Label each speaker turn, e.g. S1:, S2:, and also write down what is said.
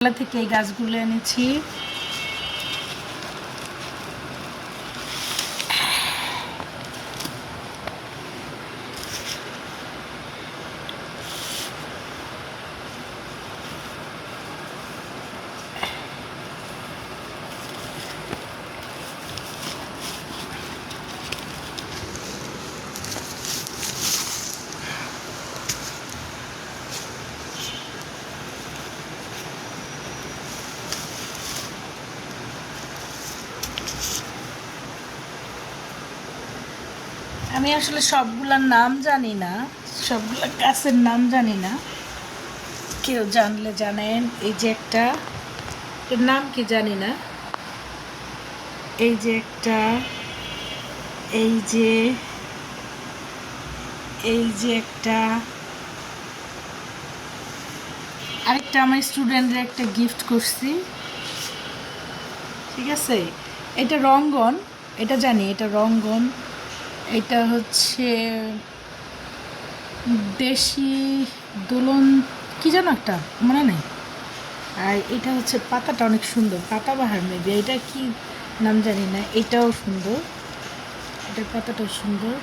S1: মেলা থেকে এই গাছগুলো এনেছি। আমি আসলে সবগুলার নাম জানি না, সবগুলা গাছের নাম জানি না। কেউ জানলে জানেন। এই যে একটা, এর নাম কি জানি না। এই যে একটা, এই যে এই যে একটা, আরেকটা আমার স্টুডেন্টদের একটা গিফট করছি। ঠিক আছে, এটা রঙ্গন, এটা জানি, এটা রঙ্গন। এটা হচ্ছে দেশি দোলন, কি যেন একটা মনে নেই। আর এটা হচ্ছে পাতাটা অনেক সুন্দর, পাতাবাহার মেবি, এটা কি নাম জানি না। এটাও সুন্দর, এটার পাতাটাও সুন্দর।